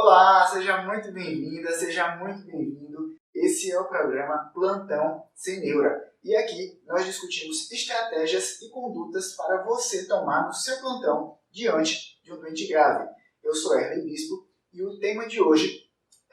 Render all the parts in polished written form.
Olá, seja muito bem-vinda, seja muito bem-vindo. Esse é o programa Plantão Sem Neura. E aqui nós discutimos estratégias e condutas para você tomar no seu plantão diante de um doente grave. Eu sou Erley Bispo e o tema de hoje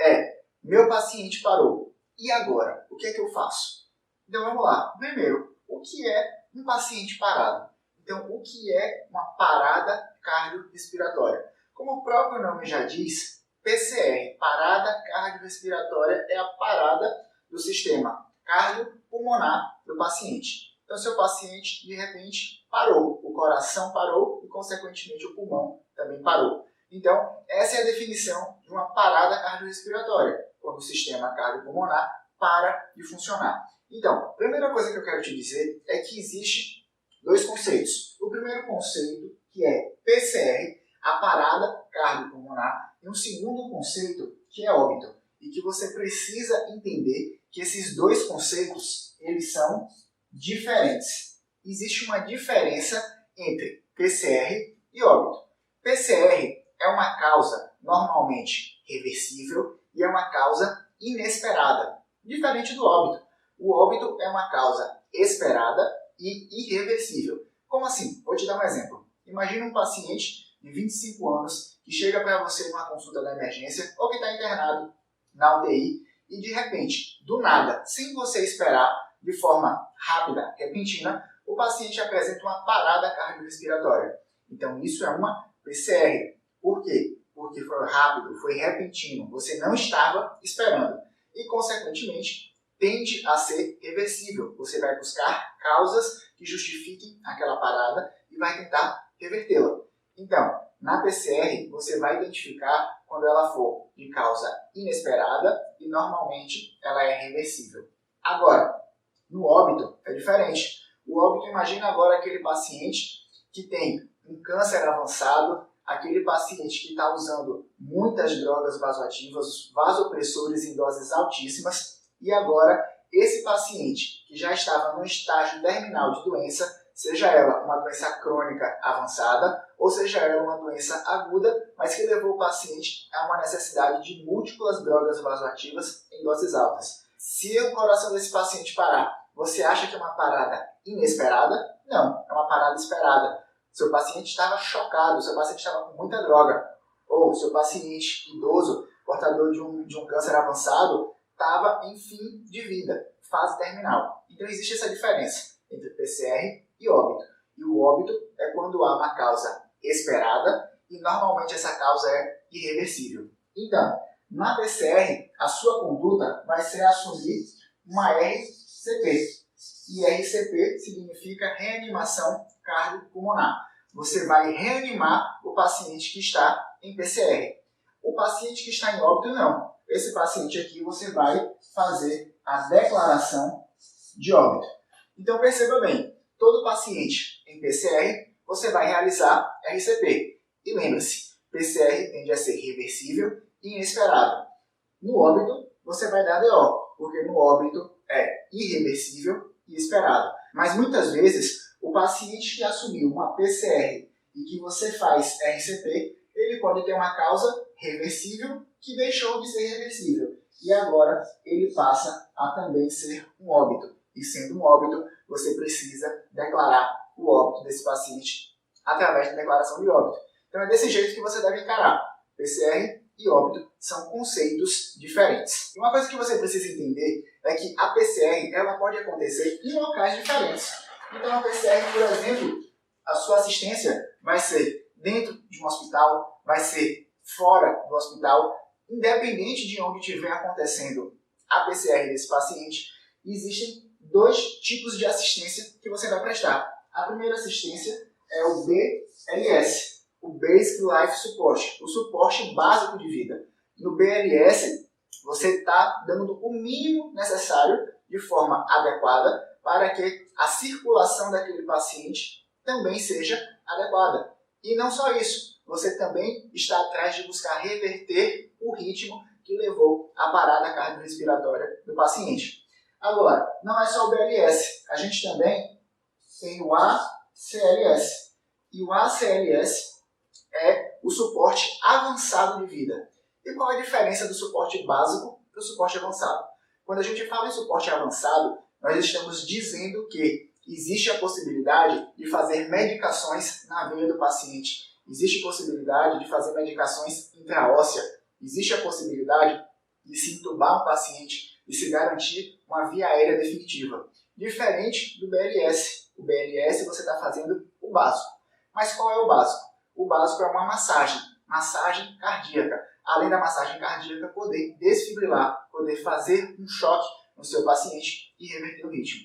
é: meu paciente parou. E agora? O que é que eu faço? Então vamos lá. Primeiro, o que é um paciente parado? Então, o que é uma parada cardiorrespiratória? Como o próprio nome já diz, PCR, parada cardiorrespiratória, é a parada do sistema cardiopulmonar do paciente. Então, seu paciente, de repente, parou. O coração parou e, consequentemente, o pulmão também parou. Então, essa é a definição de uma parada cardiorrespiratória, quando o sistema cardiopulmonar para de funcionar. Então, a primeira coisa que eu quero te dizer é que existe dois conceitos. O primeiro conceito, que é PCR, a parada cardiopulmonar, e um segundo conceito, que é óbito, e que você precisa entender que esses dois conceitos, eles são diferentes. Existe uma diferença entre PCR e óbito. PCR é uma causa normalmente reversível e é uma causa inesperada, diferente do óbito. O óbito é uma causa esperada e irreversível. Como assim? Vou te dar um exemplo. Imagina um paciente de 25 anos que chega para você numa consulta da emergência ou que está internado na UTI e de repente, do nada, sem você esperar, de forma rápida, repentina, o paciente apresenta uma parada cardiorrespiratória. Então isso é uma PCR. Por quê? Porque foi rápido, foi repentino, você não estava esperando e, consequentemente, tende a ser reversível. Você vai buscar causas que justifiquem aquela parada e vai tentar revertê-la. Então, na PCR, você vai identificar quando ela for de causa inesperada e, normalmente, ela é reversível. Agora, no óbito, é diferente. O óbito, imagina agora aquele paciente que tem um câncer avançado, aquele paciente que está usando muitas drogas vasoativas, vasopressores em doses altíssimas, e agora esse paciente que já estava no estágio terminal de doença, seja ela uma doença crônica avançada, ou seja ela uma doença aguda, mas que levou o paciente a uma necessidade de múltiplas drogas vasoativas em doses altas. Se o coração desse paciente parar, você acha que é uma parada inesperada? Não, é uma parada esperada. Seu paciente estava chocado, seu paciente estava com muita droga. Ou seu paciente idoso, portador de um câncer avançado, estava em fim de vida, fase terminal. Então existe essa diferença entre PCR e óbito. E o óbito é quando há uma causa esperada e normalmente essa causa é irreversível. Então, na PCR, a sua conduta vai ser assumir uma RCP. E RCP significa reanimação cardiopulmonar. Você vai reanimar o paciente que está em PCR. O paciente que está em óbito, não. Esse paciente aqui você vai fazer a declaração de óbito. Então perceba bem, todo paciente em PCR você vai realizar RCP. E lembre-se, PCR tende a ser reversível e inesperado. No óbito você vai dar DO, porque no óbito é irreversível e esperado. Mas muitas vezes o paciente que assumiu uma PCR e que você faz RCP, ele pode ter uma causa reversível que deixou de ser reversível. E agora ele passa a também ser um óbito. E sendo um óbito, você precisa declarar o óbito desse paciente através da declaração de óbito. Então é desse jeito que você deve encarar. PCR e óbito são conceitos diferentes. E uma coisa que você precisa entender é que a PCR ela pode acontecer em locais diferentes. Então a PCR, por exemplo, a sua assistência vai ser dentro de um hospital, vai ser fora do hospital, independente de onde estiver acontecendo a PCR desse paciente, existem dois tipos de assistência que você vai prestar. A primeira assistência é o BLS, o Basic Life Support, o suporte básico de vida. No BLS, você está dando o mínimo necessário de forma adequada para que a circulação daquele paciente também seja adequada. E não só isso, você também está atrás de buscar reverter o ritmo que levou à parada cardiorrespiratória do paciente. Agora, não é só o BLS, a gente também tem o ACLS. E o ACLS é o suporte avançado de vida. E qual a diferença do suporte básico para o suporte avançado? Quando a gente fala em suporte avançado, nós estamos dizendo que existe a possibilidade de fazer medicações na veia do paciente, existe a possibilidade de fazer medicações intraóssea, existe a possibilidade de se entubar um paciente e se garantir uma via aérea definitiva. Diferente do BLS. O BLS você está fazendo o básico. Mas qual é o básico? O básico é uma massagem cardíaca. Além da massagem cardíaca, poder desfibrilar, poder fazer um choque no seu paciente e reverter o ritmo.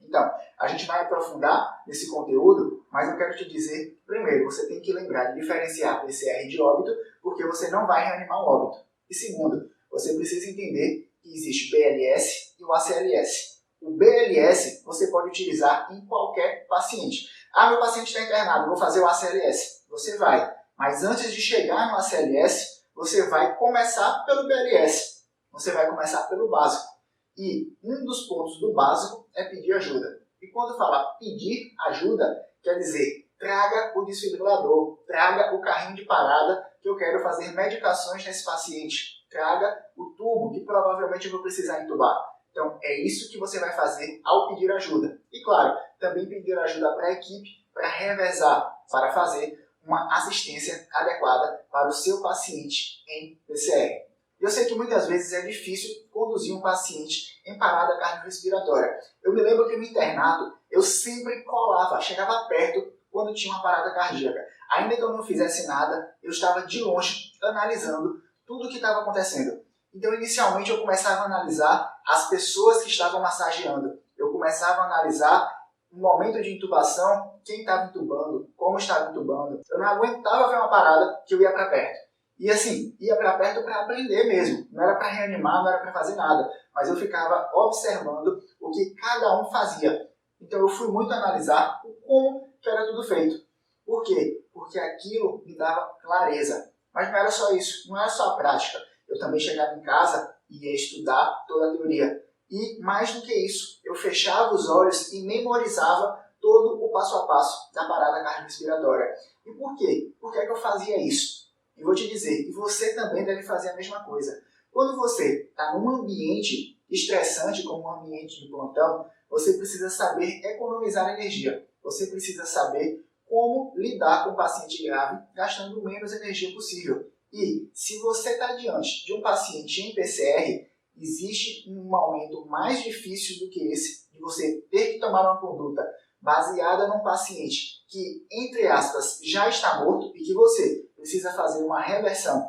Então, a gente vai aprofundar nesse conteúdo, mas eu quero te dizer, primeiro, você tem que lembrar de diferenciar PCR de óbito, porque você não vai reanimar o óbito. E segundo, você precisa entender que existe BLS e o ACLS. O BLS você pode utilizar em qualquer paciente. Ah, meu paciente está internado, vou fazer o ACLS. Você vai, mas antes de chegar no ACLS, você vai começar pelo BLS. Você vai começar pelo básico. E um dos pontos do básico é pedir ajuda. E quando fala pedir ajuda, quer dizer, traga o desfibrilador, traga o carrinho de parada que eu quero fazer medicações nesse paciente. Traga o tubo que provavelmente eu vou precisar entubar. Então, é isso que você vai fazer ao pedir ajuda. E, claro, também pedir ajuda para a equipe para revezar, para fazer uma assistência adequada para o seu paciente em PCR. Eu sei que muitas vezes é difícil conduzir um paciente em parada cardiorrespiratória. Eu me lembro que no internato eu sempre colava, chegava perto quando tinha uma parada cardíaca. Ainda que eu não fizesse nada, eu estava de longe analisando tudo o que estava acontecendo. Então, inicialmente, eu começava a analisar as pessoas que estavam massageando. Eu começava a analisar no momento de intubação, quem estava intubando, como estava intubando. Eu não aguentava ver uma parada que eu ia para perto. E assim, ia para perto para aprender mesmo. Não era para reanimar, não era para fazer nada. Mas eu ficava observando o que cada um fazia. Então, eu fui muito analisar como que era tudo feito. Por quê? Porque aquilo me dava clareza. Mas não era só isso, não era só a prática. Eu também chegava em casa e ia estudar toda a teoria. E, mais do que isso, eu fechava os olhos e memorizava todo o passo a passo da parada cardiorrespiratória. E por quê? Por que é que eu fazia isso? Eu vou te dizer, e você também deve fazer a mesma coisa. Quando você está num ambiente estressante, como um ambiente de plantão, você precisa saber economizar energia. Você precisa saber como lidar com o paciente grave, gastando menos energia possível. E se você está diante de um paciente em PCR, existe um momento mais difícil do que esse, de você ter que tomar uma conduta baseada num paciente que, entre aspas, já está morto e que você precisa fazer uma reversão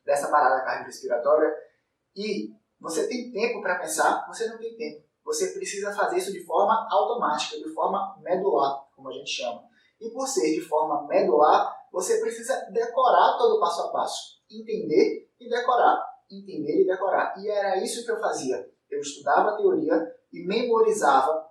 dessa parada cardiorrespiratória e você tem tempo para pensar, você não tem tempo. Você precisa fazer isso de forma automática, de forma medular, como a gente chama. E por ser de forma medular, você precisa decorar todo o passo a passo. Entender e decorar. Entender e decorar. E era isso que eu fazia. Eu estudava a teoria e memorizava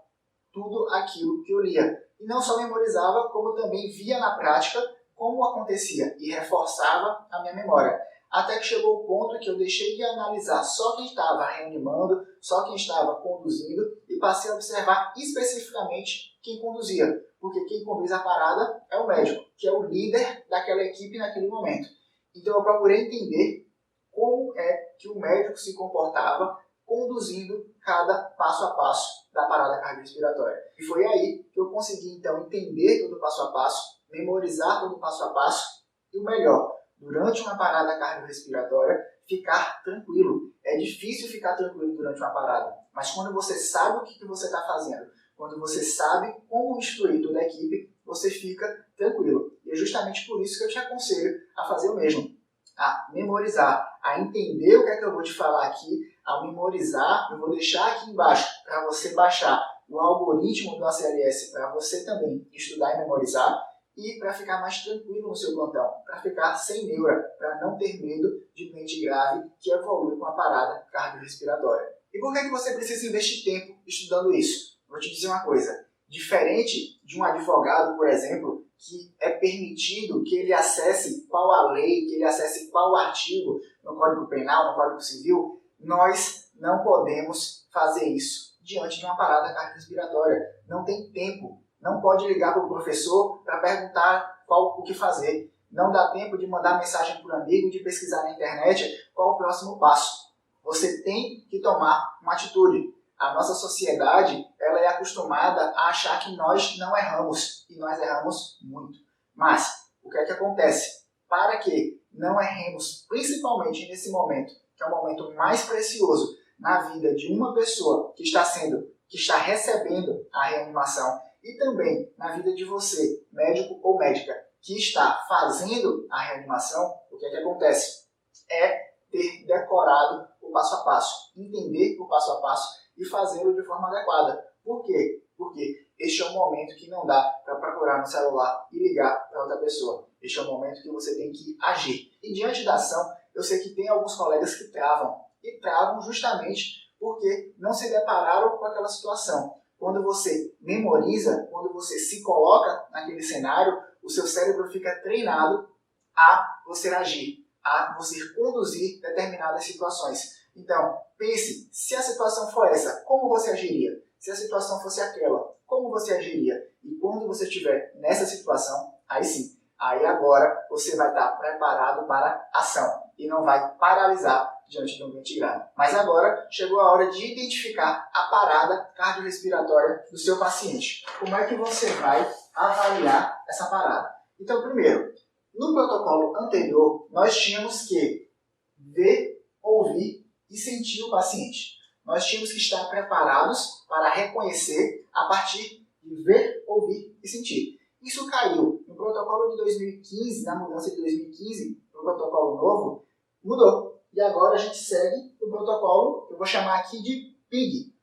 tudo aquilo que eu lia. E não só memorizava, como também via na prática como acontecia e reforçava a minha memória. Até que chegou o ponto que eu deixei de analisar só quem estava reanimando, só quem estava conduzindo e passei a observar especificamente quem conduzia. Porque quem conduz a parada é o médico, que é o líder daquela equipe naquele momento. Então eu procurei entender como é que o médico se comportava conduzindo cada passo a passo da parada cardiorrespiratória. E foi aí que eu consegui então entender todo o passo a passo, memorizar todo o passo a passo e o melhor, durante uma parada cardiorrespiratória, ficar tranquilo. É difícil ficar tranquilo durante uma parada, mas quando você sabe o que você está fazendo, quando você sabe como instruir toda a equipe, você fica tranquilo. E é justamente por isso que eu te aconselho a fazer o mesmo. A memorizar, a entender o que é que eu vou te falar aqui, a memorizar, eu vou deixar aqui embaixo para você baixar o algoritmo do ACLS para você também estudar e memorizar e para ficar mais tranquilo no seu plantão, para ficar sem neura, para não ter medo de doente grave que evolui com a parada cardiorrespiratória. E por que você precisa investir tempo estudando isso? Vou te dizer uma coisa, diferente de um advogado, por exemplo, que é permitido que ele acesse qual a lei, que ele acesse qual artigo no Código Penal, no Código Civil, nós não podemos fazer isso diante de uma parada cardiorrespiratória. Não tem tempo. Não pode ligar para o professor para perguntar o que fazer. Não dá tempo de mandar mensagem para o amigo, de pesquisar na internet qual o próximo passo. Você tem que tomar uma atitude. A nossa sociedade, ela é acostumada a achar que nós não erramos, e nós erramos muito. Mas, o que é que acontece? Para que não erremos, principalmente nesse momento, que é o momento mais precioso na vida de uma pessoa que está recebendo a reanimação, e também na vida de você, médico ou médica, que está fazendo a reanimação, o que é que acontece? É ter decorado o passo a passo, entender o passo a passo e fazê-lo de forma adequada. Por quê? Porque este é um momento que não dá para procurar no celular e ligar para outra pessoa. Este é um momento que você tem que agir. E diante da ação, eu sei que tem alguns colegas que travam. E travam justamente porque não se depararam com aquela situação. Quando você memoriza, quando você se coloca naquele cenário, o seu cérebro fica treinado a você agir, a você conduzir determinadas situações. Então, pense, se a situação for essa, como você agiria? Se a situação fosse aquela, como você agiria? E quando você estiver nessa situação, aí sim, aí agora você vai estar preparado para ação e não vai paralisar diante de um ambiente grave. Mas agora chegou a hora de identificar a parada cardiorrespiratória do seu paciente. Como é que você vai avaliar essa parada? Então, primeiro, no protocolo anterior, nós tínhamos que ver, ouvir e sentir o paciente. Nós tínhamos que estar preparados para reconhecer a partir de ver, ouvir e sentir. Isso caiu no protocolo de 2015, na mudança de 2015 para o protocolo novo, mudou. E agora a gente segue o protocolo que eu vou chamar aqui de PIG.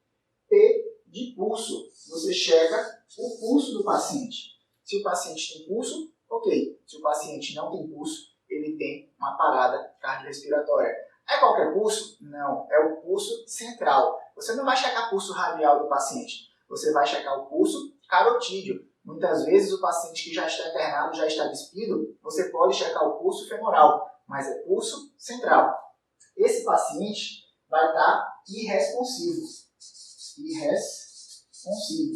P de pulso. Você checa o pulso do paciente. Se o paciente tem pulso, ok. Se o paciente não tem pulso, ele tem uma parada cardiorrespiratória. É qualquer pulso? Não. É o pulso central. Você não vai checar o pulso radial do paciente. Você vai checar o pulso carotídeo. Muitas vezes o paciente que já está internado, já está despido, você pode checar o pulso femoral, mas é pulso central. Esse paciente vai estar irresponsivo. Irresponsivo.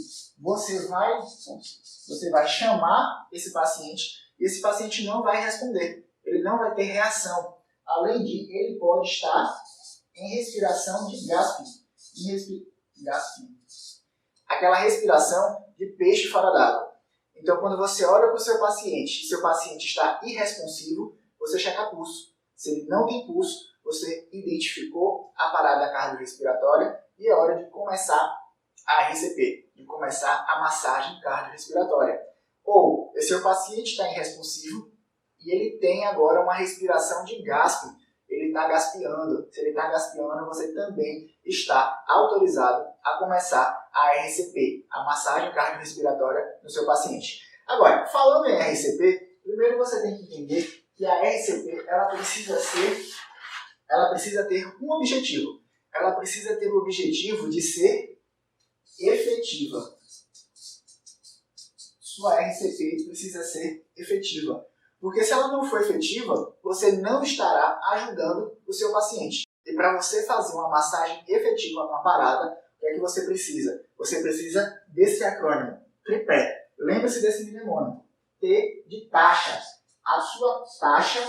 Você vai chamar esse paciente e esse paciente não vai responder. Ele não vai ter reação. Além de, ele pode estar em respiração de gasping. Gasping. Aquela respiração de peixe fora d'água. Então, quando você olha para o seu paciente e seu paciente está irresponsivo, você checa pulso. Se ele não tem pulso, você identificou a parada cardiorrespiratória e é hora de começar a RCP, de começar a massagem cardiorrespiratória. Ou, o seu paciente está irresponsivo e ele tem agora uma respiração de gasping. Ele está gaspeando. Se ele está gaspeando, você também está autorizado a começar a RCP, a massagem cardiorrespiratória no seu paciente. Agora, falando em RCP, primeiro você tem que entender que a RCP ela precisa ter um objetivo. Ela precisa ter o objetivo de ser efetiva. Sua RCP precisa ser efetiva. Porque se ela não for efetiva, você não estará ajudando o seu paciente. E para você fazer uma massagem efetiva numa parada, o que é que você precisa? Você precisa desse acrônimo, tripé. Lembre-se desse mnemônimo. T de taxa. A sua taxa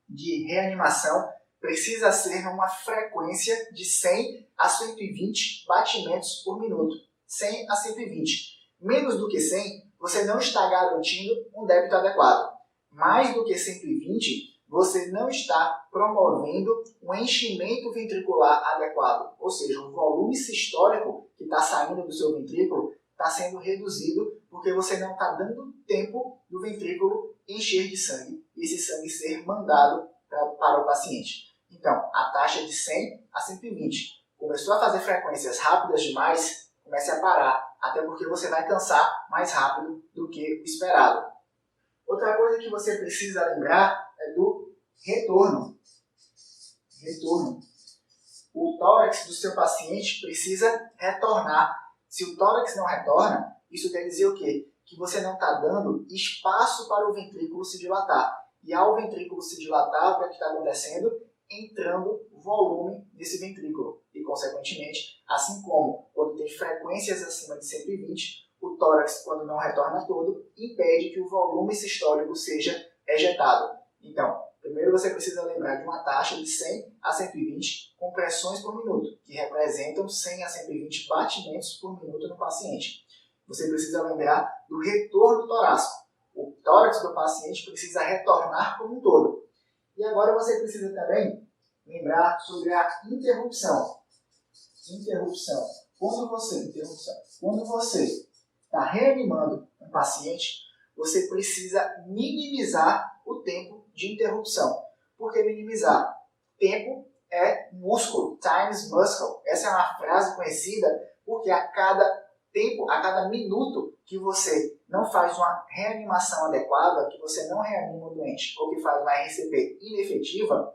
de reanimação precisa ser numa frequência de 100 a 120 batimentos por minuto. 100 a 120. Menos do que 100, você não está garantindo um débito adequado. Mais do que 120, você não está promovendo um enchimento ventricular adequado. Ou seja, o volume sistólico que está saindo do seu ventrículo está sendo reduzido porque você não está dando tempo do ventrículo encher de sangue e esse sangue ser mandado para o paciente. Então, a taxa de 100 a 120. Começou a fazer frequências rápidas demais, comece a parar, até porque você vai cansar mais rápido do que o esperado. Outra coisa que você precisa lembrar é do retorno. Retorno. O tórax do seu paciente precisa retornar. Se o tórax não retorna, isso quer dizer o quê? Que você não está dando espaço para o ventrículo se dilatar. E ao ventrículo se dilatar, o que é que está acontecendo? Entrando volume nesse ventrículo. E, consequentemente, assim como quando tem frequências acima de 120, o tórax, quando não retorna todo, impede que o volume sistólico seja ejetado. Então, Primeiro você precisa lembrar de uma taxa de 100 a 120 compressões por minuto, que representam 100 a 120 batimentos por minuto no paciente. Você precisa lembrar do retorno torácico. O tórax do paciente precisa retornar como um todo. E agora você precisa também lembrar sobre a interrupção. Quando você está reanimando um paciente, você precisa minimizar o tempo de interrupção. Por que minimizar? Tempo é músculo, time is muscle. Essa é uma frase conhecida porque a cada minuto que você não faz uma reanimação adequada, que você não reanima o doente ou que faz uma RCP inefetiva,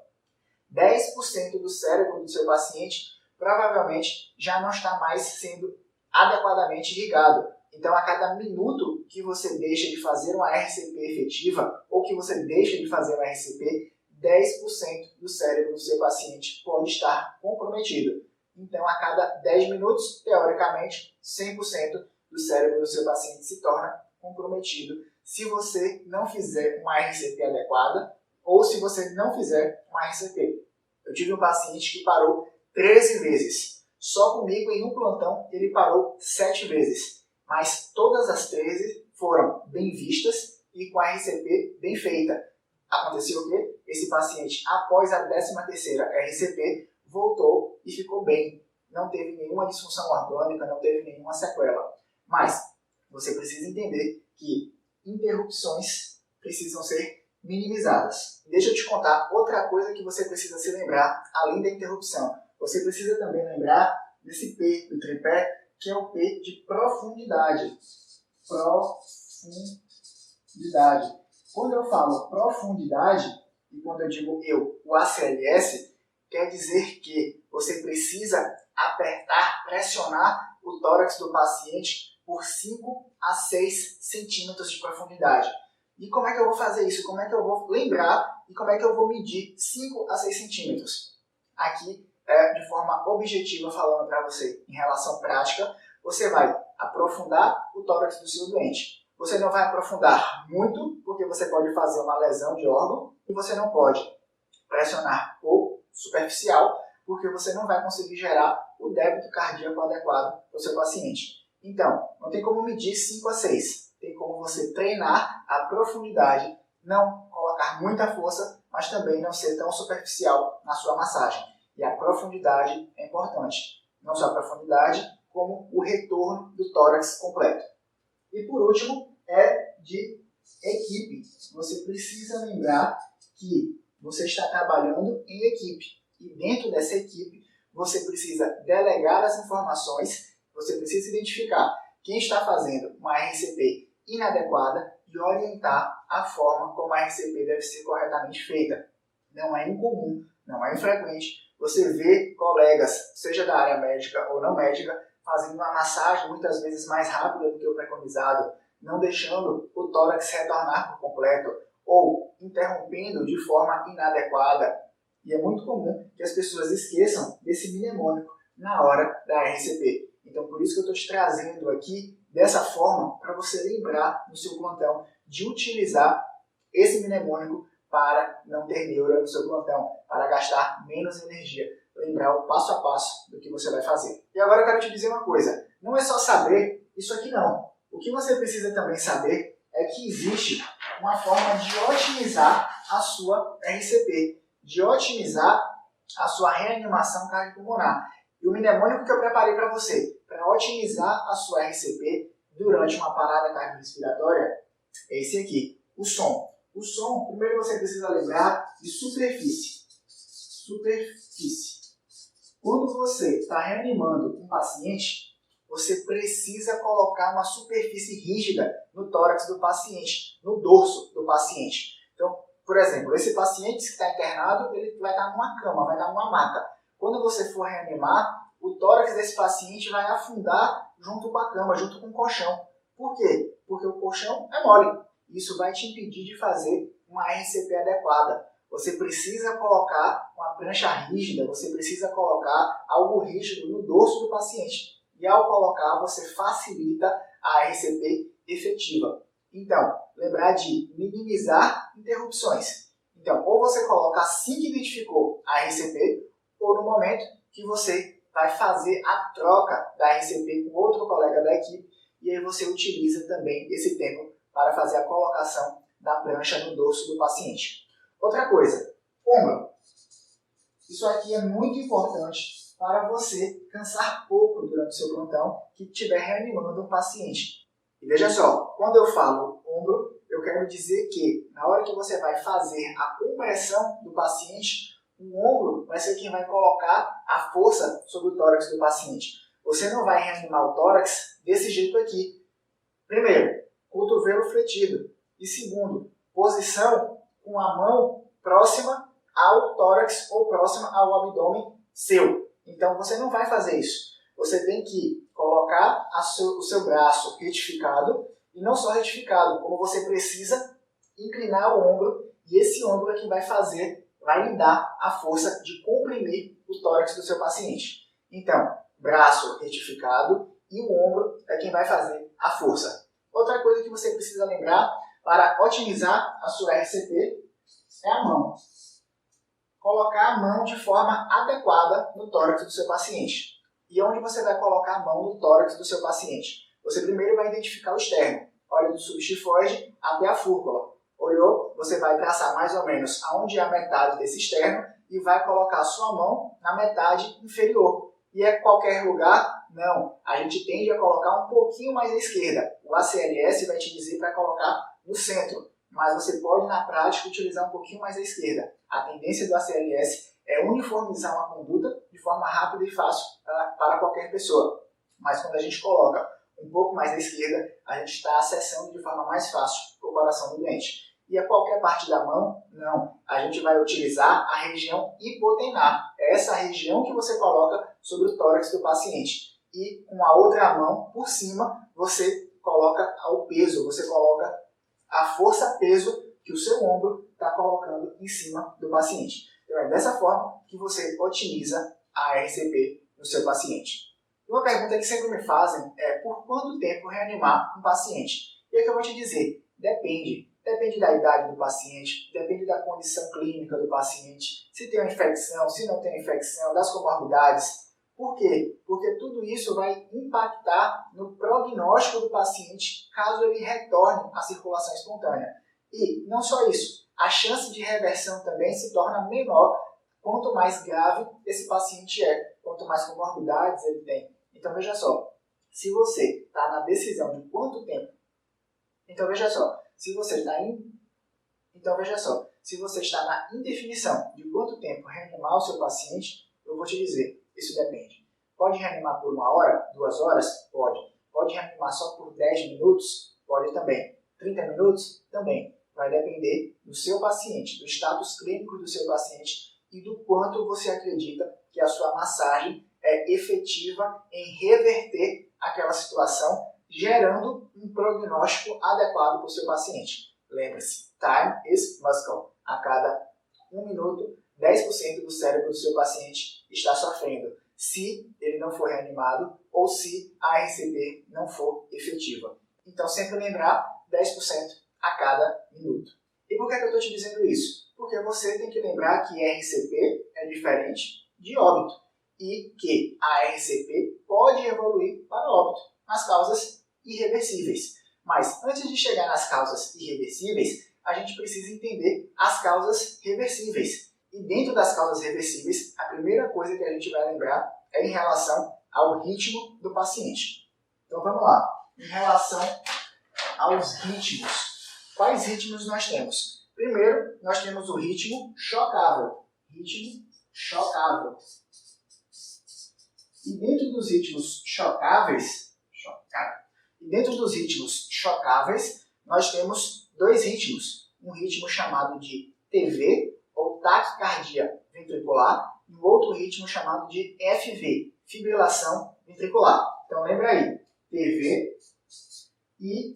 10% do cérebro do seu paciente provavelmente já não está mais sendo adequadamente irrigado. Então, a cada minuto que você deixa de fazer uma RCP efetiva ou que você deixa de fazer uma RCP, 10% do cérebro do seu paciente pode estar comprometido. Então, a cada 10 minutos, teoricamente, 100% do cérebro do seu paciente se torna comprometido se você não fizer uma RCP adequada ou se você não fizer uma RCP. Eu tive um paciente que parou 13 vezes. Só comigo, em um plantão, ele parou 7 vezes. Mas todas as 13 foram bem vistas e com a RCP bem feita. Aconteceu o quê? Esse paciente, após a 13ª RCP, voltou e ficou bem. Não teve nenhuma disfunção orgânica, não teve nenhuma sequela. Mas você precisa entender que interrupções precisam ser minimizadas. Deixa eu te contar outra coisa que você precisa se lembrar, além da interrupção. Você precisa também lembrar desse P do tripé, que é o P de profundidade. Profundidade. Quando eu falo profundidade, e quando eu digo o ACLS, quer dizer que você precisa apertar, pressionar o tórax do paciente por 5 a 6 centímetros de profundidade. E como é que eu vou fazer isso? Como é que eu vou lembrar e como é que eu vou medir 5 a 6 centímetros? Aqui, de forma objetiva, falando para você em relação prática, você vai aprofundar o tórax do seu doente. Você não vai aprofundar muito, porque você pode fazer uma lesão de órgão, e você não pode pressionar pouco, superficial, porque você não vai conseguir gerar o débito cardíaco adequado para o seu paciente. Então, não tem como medir 5 a 6. Tem como você treinar a profundidade, não colocar muita força, mas também não ser tão superficial na sua massagem. E a profundidade é importante. Não só a profundidade, como o retorno do tórax completo. E por último, é de equipe. Você precisa lembrar que você está trabalhando em equipe. E dentro dessa equipe, você precisa delegar as informações, você precisa identificar quem está fazendo uma RCP inadequada e orientar a forma como a RCP deve ser corretamente feita. Não é incomum, não é infrequente você vê colegas, seja da área médica ou não médica, fazendo uma massagem muitas vezes mais rápida do que o preconizado, não deixando o tórax retornar por completo ou interrompendo de forma inadequada. E é muito comum que as pessoas esqueçam desse mnemônico na hora da RCP. Então, por isso que eu estou te trazendo aqui dessa forma para você lembrar no seu plantão de utilizar esse mnemônico para não ter neura no seu plantão, para gastar menos energia. Lembrar o passo a passo do que você vai fazer. E agora eu quero te dizer uma coisa, não é só saber isso aqui não. O que você precisa também saber é que existe uma forma de otimizar a sua RCP, de otimizar a sua reanimação cardiopulmonar. E o mnemônico que eu preparei para você, para otimizar a sua RCP durante uma parada cardiorrespiratória, é esse aqui, o som. O som, primeiro você precisa lembrar de superfície. Superfície. Quando você está reanimando um paciente, você precisa colocar uma superfície rígida no tórax do paciente, no dorso do paciente. Então, por exemplo, esse paciente que está internado, ele vai estar numa cama, vai estar numa maca. Quando você for reanimar, o tórax desse paciente vai afundar junto com a cama, junto com o colchão. Por quê? Porque o colchão é mole. Isso vai te impedir de fazer uma RCP adequada. Você precisa colocar uma prancha rígida, você precisa colocar algo rígido no dorso do paciente. E ao colocar, você facilita a RCP efetiva. Então, lembrar de minimizar interrupções. Então, ou você coloca assim que identificou a RCP, ou no momento que você vai fazer a troca da RCP com outro colega da equipe, e aí você utiliza também esse tempo para fazer a colocação da prancha no dorso do paciente. Outra coisa, ombro. Isso aqui é muito importante para você cansar pouco durante o seu plantão que estiver reanimando um paciente. E veja só, quando eu falo ombro, eu quero dizer que na hora que você vai fazer a compressão do paciente, o ombro vai ser quem vai colocar a força sobre o tórax do paciente. Você não vai reanimar o tórax desse jeito aqui. Primeiro, cotovelo fletido. E segundo, posição com a mão próxima ao tórax ou próxima ao abdômen seu. Então você não vai fazer isso. Você tem que colocar o seu braço retificado, e não só retificado, como você precisa inclinar o ombro, e esse ombro é quem vai lhe dar a força de comprimir o tórax do seu paciente. Então, braço retificado e o ombro é quem vai fazer a força. Outra coisa que você precisa lembrar para otimizar a sua RCP é a mão. Colocar a mão de forma adequada no tórax do seu paciente. E onde você vai colocar a mão no tórax do seu paciente? Você primeiro vai identificar o externo. Olha do subxifoide até a fúrcula. Olhou? Você vai traçar mais ou menos aonde é a metade desse externo e vai colocar a sua mão na metade inferior. E é qualquer lugar? Não. A gente tende a colocar um pouquinho mais à esquerda. O ACLS vai te dizer para colocar no centro, mas você pode na prática utilizar um pouquinho mais à esquerda. A tendência do ACLS é uniformizar uma conduta de forma rápida e fácil para qualquer pessoa. Mas quando a gente coloca um pouco mais à esquerda, a gente está acessando de forma mais fácil o coração do doente. E a qualquer parte da mão? Não. A gente vai utilizar a região hipotenar. É essa região que você coloca sobre o tórax do paciente. E com a outra mão, por cima, você coloca o peso, você coloca a força-peso que o seu ombro está colocando em cima do paciente. Então é dessa forma que você otimiza a RCP no seu paciente. Uma pergunta que sempre me fazem é por quanto tempo reanimar um paciente? E é que eu vou te dizer, depende. Depende da idade do paciente, depende da condição clínica do paciente, se tem uma infecção, se não tem infecção, das comorbidades. Por quê? Porque tudo isso vai impactar no prognóstico do paciente caso ele retorne à circulação espontânea. E não só isso, a chance de reversão também se torna menor quanto mais grave esse paciente é, quanto mais comorbidades ele tem. Então veja só, se você está na decisão de quanto tempo, se você está na indefinição de quanto tempo reanimar o seu paciente, eu vou te dizer, isso depende. Pode reanimar por 1 hora, 2 horas? Pode. Pode reanimar só por 10 minutos? Pode também. 30 minutos? Também. Vai depender do seu paciente, do status clínico do seu paciente e do quanto você acredita que a sua massagem é efetiva em reverter aquela situação, gerando um prognóstico adequado para o seu paciente. Lembre-se, time is muscle. A cada 1 minuto, 10% do cérebro do seu paciente está sofrendo, se ele não for reanimado ou se a RCP não for efetiva. Então, sempre lembrar, 10% a cada minuto. E por que eu estou te dizendo isso? Porque você tem que lembrar que RCP é diferente de óbito e que a RCP pode evoluir para óbito nas causas irreversíveis. Mas antes de chegar nas causas irreversíveis, a gente precisa entender as causas reversíveis. E dentro das causas reversíveis, a primeira coisa que a gente vai lembrar é em relação ao ritmo do paciente. Então vamos lá. Em relação aos ritmos, quais ritmos nós temos? Primeiro, nós temos o ritmo chocável. Ritmo chocável. E dentro dos ritmos chocáveis, nós temos 2 ritmos. Um ritmo chamado de TV, ou taquicardia ventricular, e um outro ritmo chamado de FV, fibrilação ventricular. Então lembra aí, TV e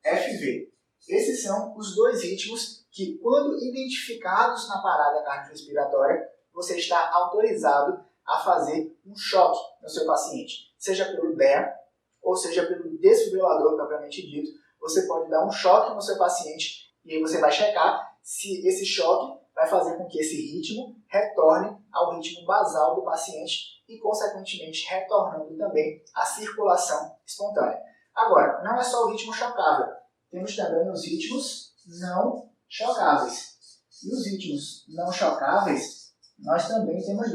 FV. Esses são os 2 ritmos que, quando identificados na parada cardiorrespiratória, você está autorizado a fazer um choque no seu paciente, seja pelo DEA ou seja pelo desfibrilador propriamente dito. Você pode dar um choque no seu paciente e aí você vai checar se esse choque vai fazer com que esse ritmo retorne ao ritmo basal do paciente e, consequentemente, retornando também à circulação espontânea. Agora, não é só o ritmo chocável, temos também os ritmos não chocáveis. E os ritmos não chocáveis, nós também temos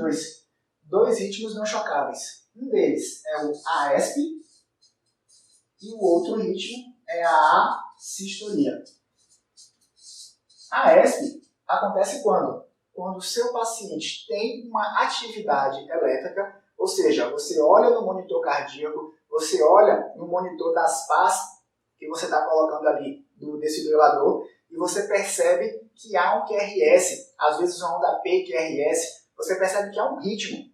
dois ritmos não chocáveis. Um deles é o AESP e o outro ritmo é a assistolia. A AESP acontece quando? Quando o seu paciente tem uma atividade elétrica, ou seja, você olha no monitor cardíaco, você olha no monitor das pás que você está colocando ali do desfibrilador e você percebe que há um QRS, às vezes uma onda P QRS, você percebe que há um ritmo,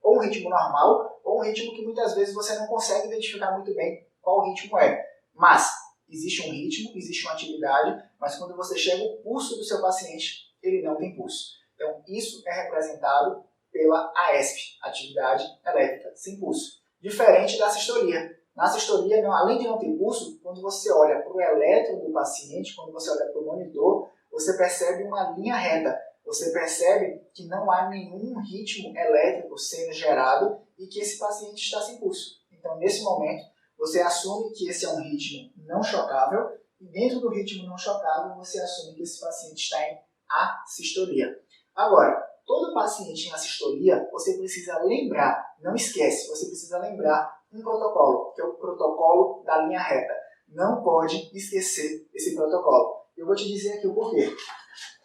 ou um ritmo normal, ou um ritmo que muitas vezes você não consegue identificar muito bem qual o ritmo é. Mas existe um ritmo, existe uma atividade, mas quando você chega ao pulso do seu paciente, ele não tem pulso. Então isso é representado pela AESP, atividade elétrica sem pulso. Diferente da sistolia. Na sistolia, além de não ter pulso, quando você olha para o eletro do paciente, quando você olha para o monitor, você percebe uma linha reta. Você percebe que não há nenhum ritmo elétrico sendo gerado e que esse paciente está sem pulso. Então, nesse momento, você assume que esse é um ritmo não chocável e dentro do ritmo não chocável, você assume que esse paciente está em assistolia. Agora, todo paciente em assistolia, você precisa lembrar, não esquece, você precisa lembrar um protocolo, que é o protocolo da linha reta. Não pode esquecer esse protocolo. Eu vou te dizer aqui o porquê.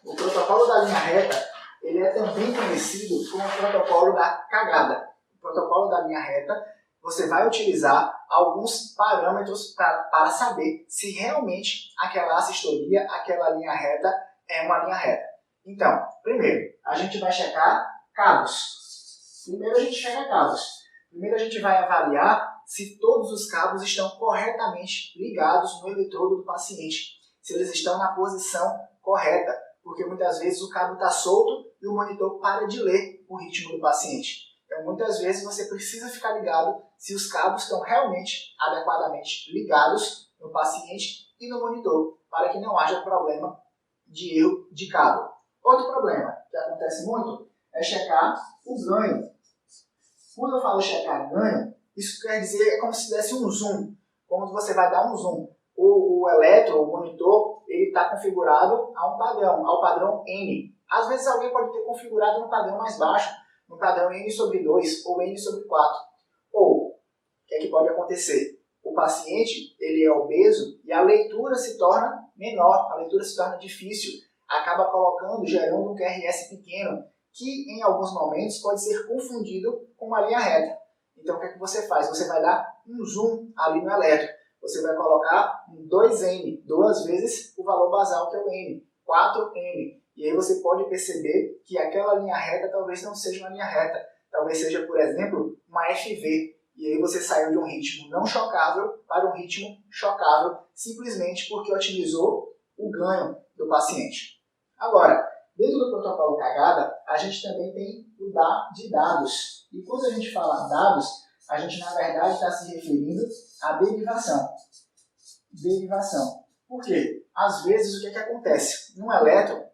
O protocolo da linha reta, ele é também conhecido como o protocolo da cagada. O protocolo da linha reta, você vai utilizar alguns parâmetros para saber se realmente aquela assistolia, aquela linha reta é uma linha reta. Então, primeiro, a gente vai checar cabos. Primeiro a gente vai avaliar se todos os cabos estão corretamente ligados no eletrodo do paciente, se eles estão na posição correta, porque muitas vezes o cabo está solto e o monitor para de ler o ritmo do paciente. Então, muitas vezes você precisa ficar ligado se os cabos estão realmente adequadamente ligados no paciente e no monitor, para que não haja problema de erro de cabo. Outro problema que acontece muito é checar o ganho. Quando eu falo checar ganho, isso quer dizer, é como se desse um zoom. Quando você vai dar um zoom, o eletro, o monitor, ele está configurado a um padrão, ao padrão N. Às vezes alguém pode ter configurado no padrão mais baixo, no padrão N/2 ou N/4. Ou, o que é que pode acontecer? O paciente, ele é obeso e a leitura se torna menor, a leitura se torna difícil, acaba gerando um QRS pequeno, que em alguns momentos pode ser confundido com uma linha reta. Então o que é que você faz? Você vai dar um zoom ali no eletro. Você vai colocar um 2N, 2 vezes o valor basal que é o N, 4N. E aí você pode perceber que aquela linha reta talvez não seja uma linha reta. Talvez seja, por exemplo, uma FV. E aí você saiu de um ritmo não chocável para um ritmo chocável, simplesmente porque otimizou o ganho do paciente. Agora, dentro do protocolo cagada, a gente também tem o DA de dados. E quando a gente fala dados, a gente na verdade está se referindo à derivação. Derivação. Por quê? Às vezes o que acontece? No elétron,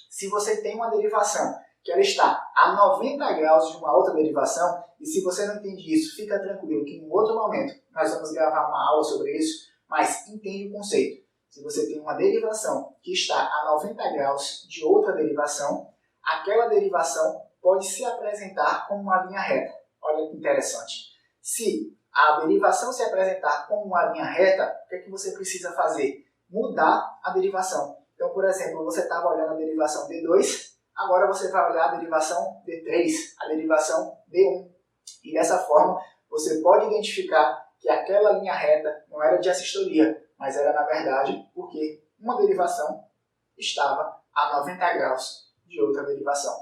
se você tem uma derivação que ela está a 90 graus de uma outra derivação, e se você não entende isso, fica tranquilo que em um outro momento nós vamos gravar uma aula sobre isso, mas entende o conceito. Se você tem uma derivação que está a 90 graus de outra derivação, aquela derivação pode se apresentar como uma linha reta. Olha que interessante. Se a derivação se apresentar como uma linha reta, o que é que você precisa fazer? Mudar a derivação. Então, por exemplo, você estava olhando a derivação D2, agora você vai olhar a derivação D3, a derivação D1. E dessa forma, você pode identificar que aquela linha reta não era de assistolia, mas era, na verdade, porque uma derivação estava a 90 graus de outra derivação.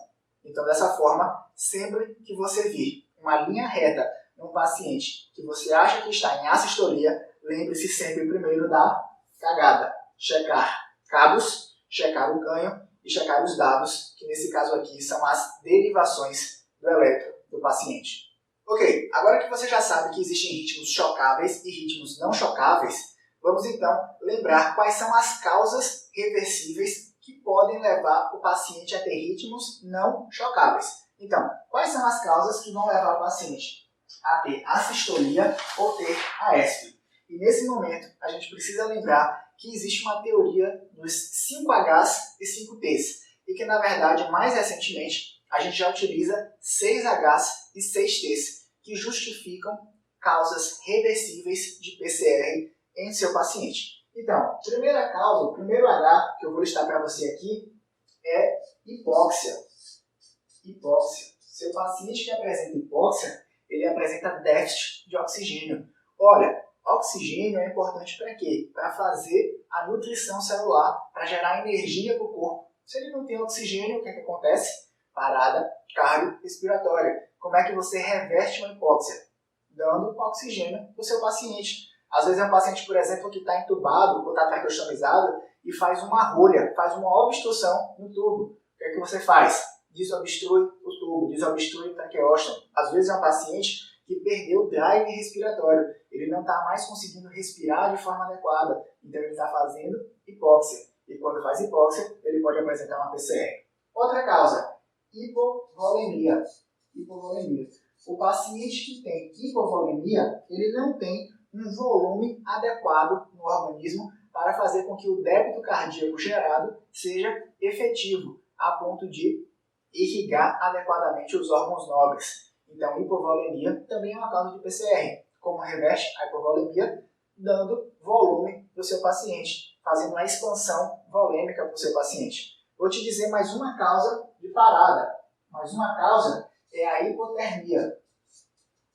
Então, dessa forma, sempre que você vir uma linha reta num paciente que você acha que está em assistolia, lembre-se sempre primeiro da cagada. Checar cabos, checar o ganho e checar os dados, que nesse caso aqui são as derivações do eletro do paciente. Ok, agora que você já sabe que existem ritmos chocáveis e ritmos não chocáveis, vamos então lembrar quais são as causas reversíveis que podem levar o paciente a ter ritmos não chocáveis. Então, quais são as causas que vão levar o paciente a ter assistolia ou ter AESP? E nesse momento, a gente precisa lembrar que existe uma teoria dos 5Hs e 5Ts, e que, na verdade, mais recentemente, a gente já utiliza 6Hs e 6Ts, que justificam causas reversíveis de PCR em seu paciente. Então, primeira causa, o primeiro H que eu vou listar para você aqui é hipóxia. Hipóxia. Seu paciente que apresenta hipóxia, ele apresenta déficit de oxigênio. Olha, oxigênio é importante para quê? Para fazer a nutrição celular, para gerar energia para o corpo. Se ele não tem oxigênio, o que acontece? Parada cardiorrespiratória. Como é que você reverte uma hipóxia? Dando oxigênio para o seu paciente. Às vezes é um paciente, por exemplo, que está entubado ou está traqueostomizado e faz uma rolha, faz uma obstrução no tubo. O que é que você faz? Desobstrui o tubo, desobstrui o traqueóstomo. Às vezes é um paciente que perdeu o drive respiratório. Ele não está mais conseguindo respirar de forma adequada. Então ele está fazendo hipóxia. E quando faz hipóxia, ele pode apresentar uma PCR. Outra causa, hipovolemia. Hipovolemia. O paciente que tem hipovolemia, ele não tem um volume adequado no organismo para fazer com que o débito cardíaco gerado seja efetivo, a ponto de irrigar adequadamente os órgãos nobres. Então, hipovolemia também é uma causa de PCR. Como reverte a hipovolemia? Dando volume para o seu paciente, fazendo uma expansão volêmica para o seu paciente. Vou te dizer mais uma causa de parada. Mais uma causa é a hipotermia.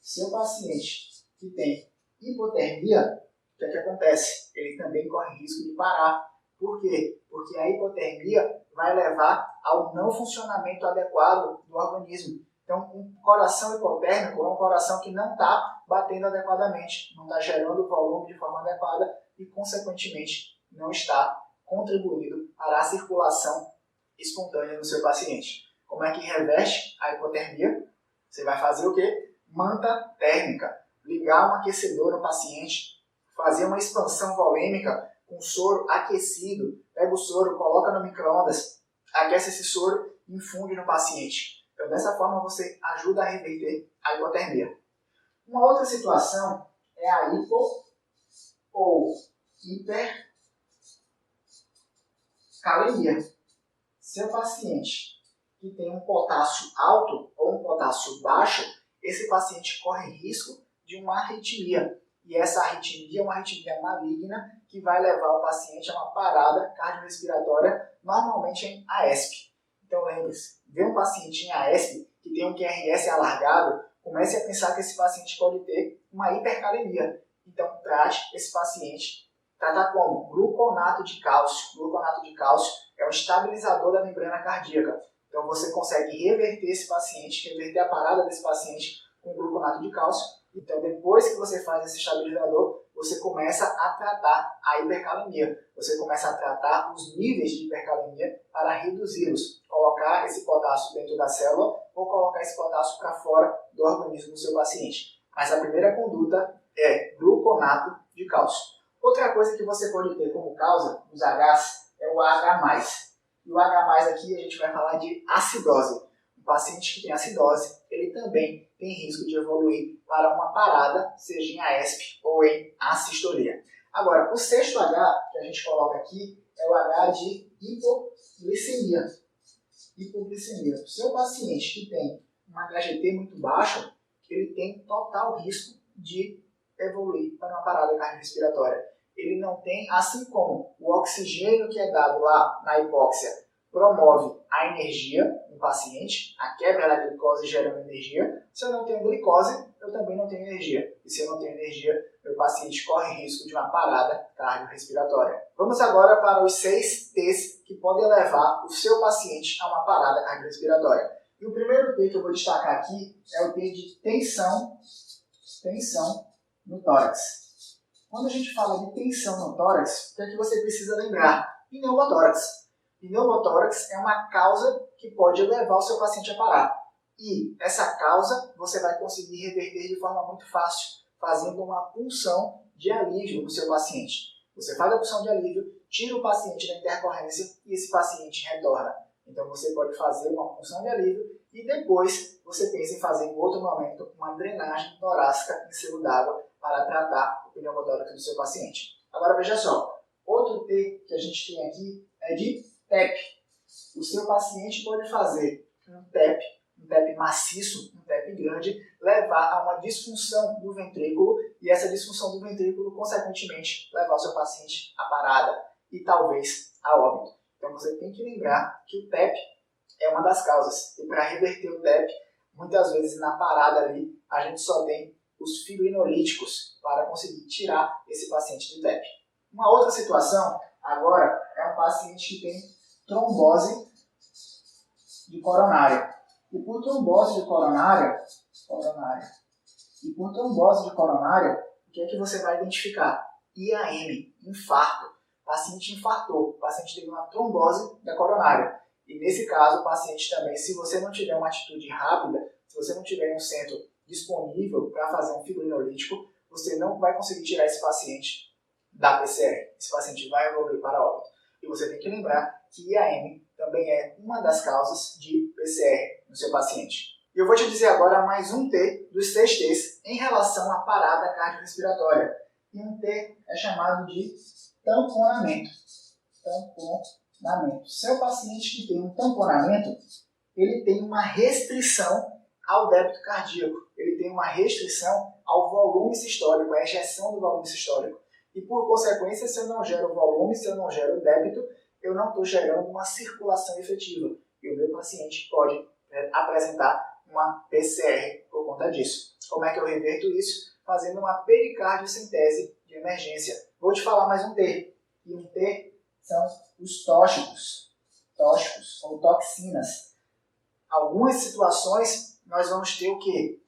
Seu paciente que tem hipotermia, o que acontece? Ele também corre risco de parar. Por quê? Porque a hipotermia vai levar ao não funcionamento adequado do organismo. Então, um coração hipotérmico é um coração que não está batendo adequadamente, não está gerando volume de forma adequada e, consequentemente, não está contribuindo para a circulação espontânea do seu paciente. Como é que reverte a hipotermia? Você vai fazer o quê? Manta térmica. Ligar um aquecedor no paciente, fazer uma expansão volêmica com soro aquecido. Pega o soro, coloca no micro-ondas, aquece esse soro e infunde no paciente. Então, dessa forma, você ajuda a reverter a hipotermia. Uma outra situação é a hipo ou hipercalemia. Seu paciente que tem um potássio alto ou um potássio baixo, esse paciente corre risco de uma arritmia. E essa arritmia é uma arritmia maligna que vai levar o paciente a uma parada cardiorrespiratória, normalmente em AESP. Então lembre-se, ver um paciente em AESP que tem um QRS alargado, comece a pensar que esse paciente pode ter uma hipercalemia. Então trate esse paciente. Tratar como? Gluconato de cálcio. Gluconato de cálcio é um estabilizador da membrana cardíaca. Então você consegue reverter esse paciente, reverter a parada desse paciente com gluconato de cálcio. Então, depois que você faz esse estabilizador, você começa a tratar a hipercalemia. Você começa a tratar os níveis de hipercalemia para reduzi-los. Colocar esse potássio dentro da célula ou colocar esse potássio para fora do organismo do seu paciente. Mas a primeira conduta é gluconato de cálcio. Outra coisa que você pode ter como causa dos Hs é o H+. E o H+, aqui a gente vai falar de acidose. O paciente que tem acidose, ele também tem risco de evoluir para uma parada, seja em AESP ou em assistolia. Agora, o sexto H que a gente coloca aqui é o H de hipoglicemia. Hipoglicemia. O seu paciente que tem um HGT muito baixo, ele tem total risco de evoluir para uma parada cardiorrespiratória. Ele não tem, assim como o oxigênio que é dado lá na hipóxia promove a energia no paciente, a quebra da glicose gera uma energia. Se eu não tenho glicose, eu também não tenho energia. E se eu não tenho energia, meu paciente corre risco de uma parada cardiorrespiratória. Vamos agora para os 6 T's que podem levar o seu paciente a uma parada cardiorrespiratória. E o primeiro T que eu vou destacar aqui é o T de tensão no tórax. Quando a gente fala de tensão no tórax, o que é que você precisa lembrar? Pneumotórax. Pneumotórax é uma causa que pode levar o seu paciente a parar. E essa causa você vai conseguir reverter de forma muito fácil, fazendo uma punção de alívio no seu paciente. Você faz a punção de alívio tira o paciente da intercorrência e esse paciente retorna. Então você pode fazer uma punção de alívio e depois você pensa em fazer em outro momento uma drenagem torácica em selo d'água para tratar o pneumotórax do seu paciente. Agora veja só, outro T que a gente tem aqui é de TEP. O seu paciente pode fazer um TEP maciço, um TEP grande, levar a uma disfunção do ventrículo e essa disfunção do ventrículo, consequentemente, levar o seu paciente à parada e talvez a óbito. Então você tem que lembrar que o TEP é uma das causas. E para reverter o TEP, muitas vezes na parada ali, a gente só tem os fibrinolíticos para conseguir tirar esse paciente do TEP. Uma outra situação, agora, é um paciente que tem trombose de coronária. E por trombose de coronária, o que é que você vai identificar? IAM, infarto. O paciente infartou, o paciente teve uma trombose da coronária. E nesse caso, o paciente também, se você não tiver uma atitude rápida, se você não tiver um centro disponível para fazer um fibrinolítico, você não vai conseguir tirar esse paciente da PCR. Esse paciente vai evoluir para óbito. E você tem que lembrar que IAM também é uma das causas de PCR no seu paciente. E eu vou te dizer agora mais um T dos 6 T's em relação à parada cardiorrespiratória. E um T é chamado de tamponamento. Seu paciente que tem um tamponamento, ele tem uma restrição ao débito cardíaco. Ele tem uma restrição ao volume sistólico, à ejeção do volume sistólico. E por consequência, se eu não gero volume, se eu não gero débito, eu não estou gerando uma circulação efetiva. E o meu paciente pode apresentar uma PCR por conta disso. Como é que eu reverto isso? Fazendo uma pericardiocentese de emergência. Vou te falar mais um T. E um T são os tóxicos ou toxinas. Algumas situações nós vamos ter o quê?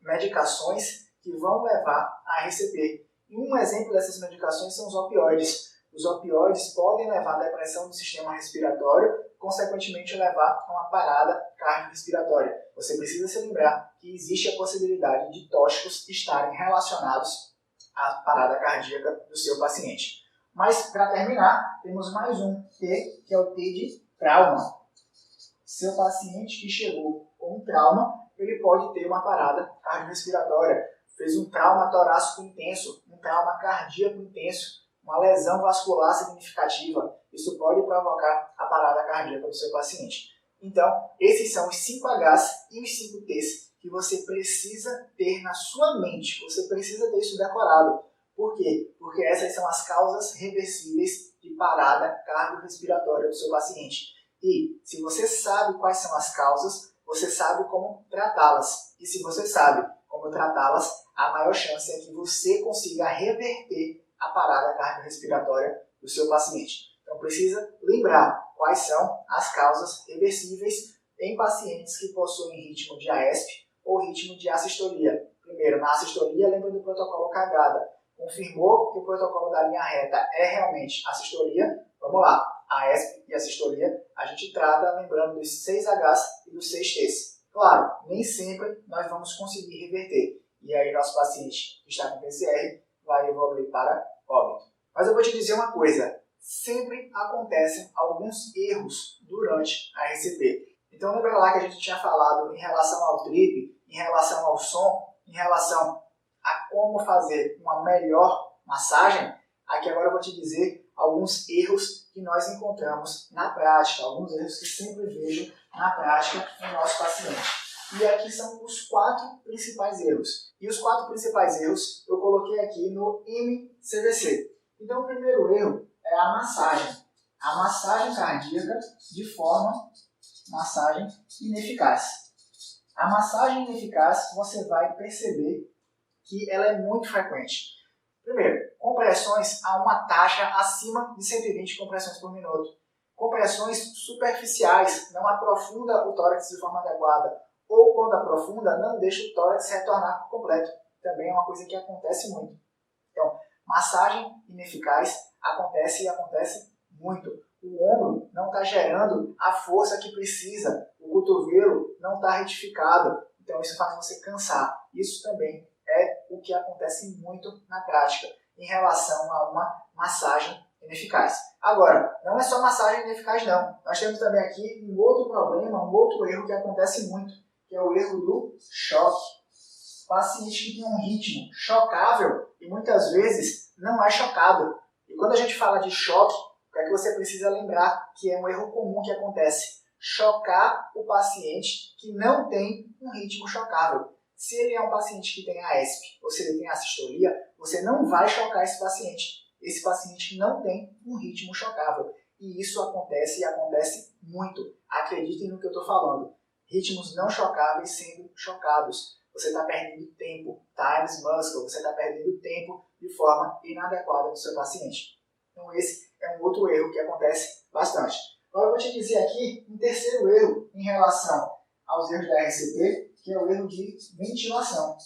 Medicações que vão levar a RCP. E um exemplo dessas medicações são os opioides. Os opioides podem levar a depressão do sistema respiratório, consequentemente levar a uma parada cardiorrespiratória. Você precisa se lembrar que existe a possibilidade de tóxicos estarem relacionados à parada cardíaca do seu paciente. Mas, para terminar, temos mais um T, que é o T de trauma. Seu paciente que chegou com um trauma, ele pode ter uma parada cardiorrespiratória. Fez um trauma torácico intenso, um trauma cardíaco intenso, uma lesão vascular significativa. Isso pode provocar a parada cardíaca do seu paciente. Então, esses são os 5 Hs e os 5 Ts que você precisa ter na sua mente. Você precisa ter isso decorado. Por quê? Porque essas são as causas reversíveis de parada cardiorrespiratória do seu paciente. E se você sabe quais são as causas, você sabe como tratá-las. E se você sabe como tratá-las, a maior chance é que você consiga reverter a parada cardiorrespiratória do seu paciente. Então precisa lembrar quais são as causas reversíveis em pacientes que possuem ritmo de AESP ou ritmo de assistolia. Primeiro, na assistolia, lembra do protocolo cagada. Confirmou que o protocolo da linha reta é realmente assistolia? Vamos lá. AESP e assistolia a gente trata lembrando dos 6 Hs e dos 6 Ts. Claro, nem sempre nós vamos conseguir reverter. E aí nosso paciente que está com PCR vai evoluir para óbito. Mas eu vou te dizer uma coisa, sempre acontecem alguns erros durante a RCP. Então lembra lá que a gente tinha falado em relação ao trip, em relação ao som, em relação a como fazer uma melhor massagem? Aqui agora eu vou te dizer alguns erros que nós encontramos na prática, alguns erros que sempre vejo na prática no nosso paciente. E aqui são os 4 principais erros. E os 4 principais erros eu coloquei aqui no MCVC. Então o primeiro erro é a massagem. A massagem cardíaca de forma ineficaz. A massagem ineficaz você vai perceber que ela é muito frequente. Primeiro, compressões a uma taxa acima de 120 compressões por minuto. Compressões superficiais, não aprofunda o tórax de forma adequada. Ou quando aprofunda, não deixa o tórax retornar por completo. Também é uma coisa que acontece muito. Então, massagem ineficaz acontece muito. O ombro não está gerando a força que precisa. O cotovelo não está retificado. Então isso faz você cansar. Isso também é o que acontece muito na prática em relação a uma massagem ineficaz. Agora, não é só massagem ineficaz não. Nós temos também aqui um outro problema, um outro erro que acontece muito, que é o erro do choque. Paciente que tem um ritmo chocável e muitas vezes não é chocado. E quando a gente fala de choque, o que é que você precisa lembrar que é um erro comum que acontece? Chocar o paciente que não tem um ritmo chocável. Se ele é um paciente que tem AESP ou se ele tem assistolia, você não vai chocar esse paciente. Esse paciente não tem um ritmo chocável. E isso acontece e acontece muito. Acreditem no que eu estou falando. Ritmos não chocáveis sendo chocados. Você está perdendo tempo. Time is muscle. Você está perdendo tempo de forma inadequada no seu paciente. Então esse é um outro erro que acontece bastante. Agora eu vou te dizer aqui um terceiro erro em relação aos erros da RCP, que é o erro de ventilação.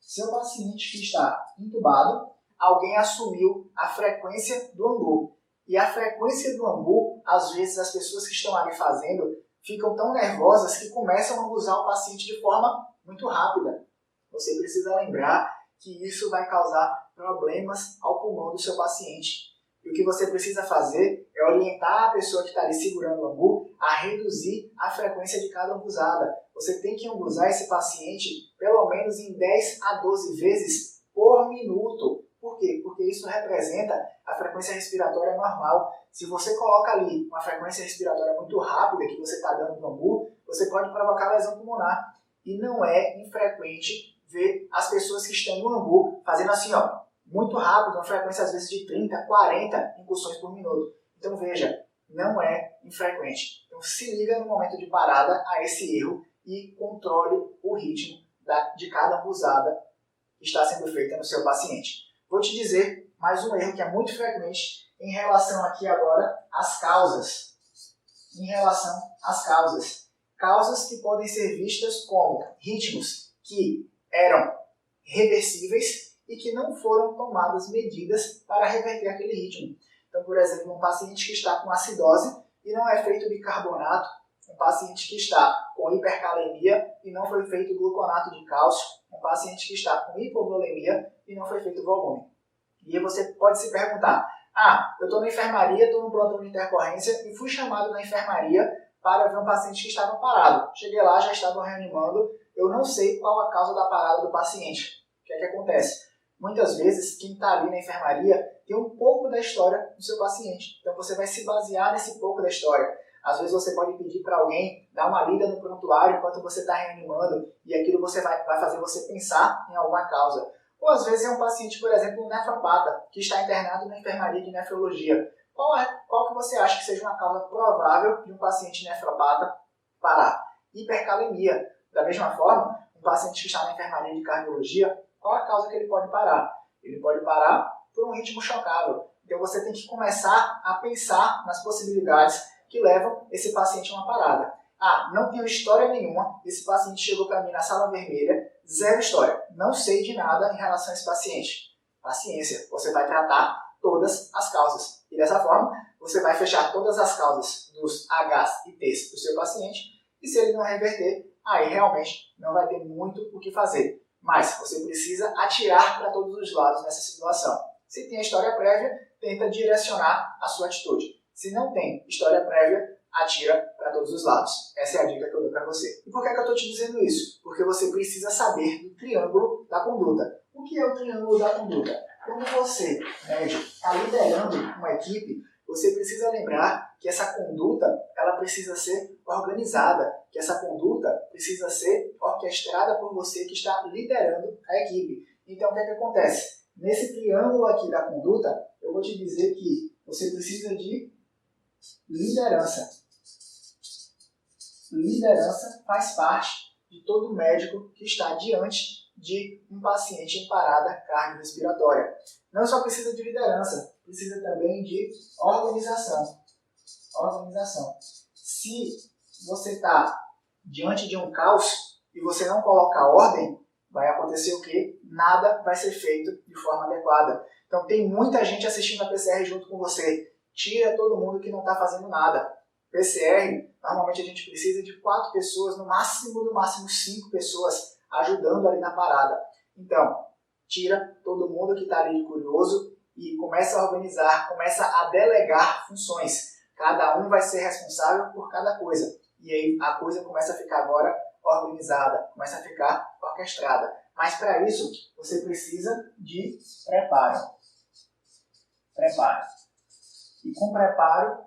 Seu paciente que está entubado, alguém assumiu a frequência do AMBU. E a frequência do AMBU, às vezes as pessoas que estão ali fazendo ficam tão nervosas que começam a abusar o paciente de forma muito rápida. Você precisa lembrar que isso vai causar problemas ao pulmão do seu paciente. E o que você precisa fazer é orientar a pessoa que está ali segurando o AMBU a reduzir a frequência de cada ambuzada. Você tem que ambuzar esse paciente pelo menos em 10 a 12 vezes por minuto. Por quê? Porque isso representa a frequência respiratória normal. Se você coloca ali uma frequência respiratória muito rápida que você está dando no AMBU, você pode provocar lesão pulmonar. E não é infrequente ver as pessoas que estão no AMBU fazendo assim, ó, muito rápido, uma frequência às vezes de 30, 40 incursões por minuto. Então veja, não é infrequente. Então se liga no momento de parada a esse erro e controle o ritmo de cada ambuzada que está sendo feita no seu paciente. Vou te dizer mais um erro que é muito frequente em relação aqui agora às causas. Em relação às causas. Causas que podem ser vistas como ritmos que eram reversíveis e que não foram tomadas medidas para reverter aquele ritmo. Então, por exemplo, um paciente que está com acidose e não é feito bicarbonato, um paciente que está com hipercalemia e não foi feito gluconato de cálcio, um paciente que está com hipovolemia e não foi feito volume. E aí você pode se perguntar, eu estou na enfermaria, estou no plantão de intercorrência e fui chamado na enfermaria para ver um paciente que estava parado. Cheguei lá, já estavam reanimando, eu não sei qual a causa da parada do paciente. O que é que acontece? Muitas vezes, quem está ali na enfermaria tem um pouco da história do seu paciente. Então você vai se basear nesse pouco da história. Às vezes você pode pedir para alguém dar uma lida no prontuário enquanto você está reanimando e aquilo vai fazer você pensar em alguma causa. Ou às vezes é um paciente, por exemplo, um nefropata, que está internado na enfermaria de nefrologia. Qual que você acha que seja uma causa provável de um paciente nefropata parar? Hipercalemia. Da mesma forma, um paciente que está na enfermaria de cardiologia, qual a causa que ele pode parar? Ele pode parar por um ritmo chocável. Então você tem que começar a pensar nas possibilidades que levam esse paciente a uma parada. Não tenho história nenhuma, esse paciente chegou para mim na sala vermelha, zero história, não sei de nada em relação a esse paciente. Paciência, você vai tratar todas as causas. E dessa forma, você vai fechar todas as causas dos Hs e Ts do seu paciente, e se ele não reverter, aí realmente não vai ter muito o que fazer. Mas você precisa atirar para todos os lados nessa situação. Se tem a história prévia, tenta direcionar a sua atitude. Se não tem história prévia, atira para todos os lados. Essa é a dica que eu dou para você. E por que eu estou te dizendo isso? Porque você precisa saber do triângulo da conduta. O que é o triângulo da conduta? Quando você, médico, está liderando uma equipe, você precisa lembrar que essa conduta ela precisa ser organizada, que essa conduta precisa ser orquestrada por você que está liderando a equipe. Então, o que é que acontece? Nesse triângulo aqui da conduta, eu vou te dizer que você precisa de liderança. Liderança faz parte de todo médico que está diante de um paciente em parada cardiorrespiratória. Não só precisa de liderança, precisa também de organização. Se você está diante de um caos e você não coloca ordem, vai acontecer o quê? Nada vai ser feito de forma adequada. Então tem muita gente assistindo a PCR junto com você. Tira todo mundo que não está fazendo nada. PCR, normalmente a gente precisa de 4 pessoas, no máximo 5 pessoas ajudando ali na parada. Então, tira todo mundo que está ali de curioso e começa a organizar, começa a delegar funções. Cada um vai ser responsável por cada coisa. E aí a coisa começa a ficar agora organizada, começa a ficar orquestrada. Mas para isso, você precisa de preparo. Preparo. E com preparo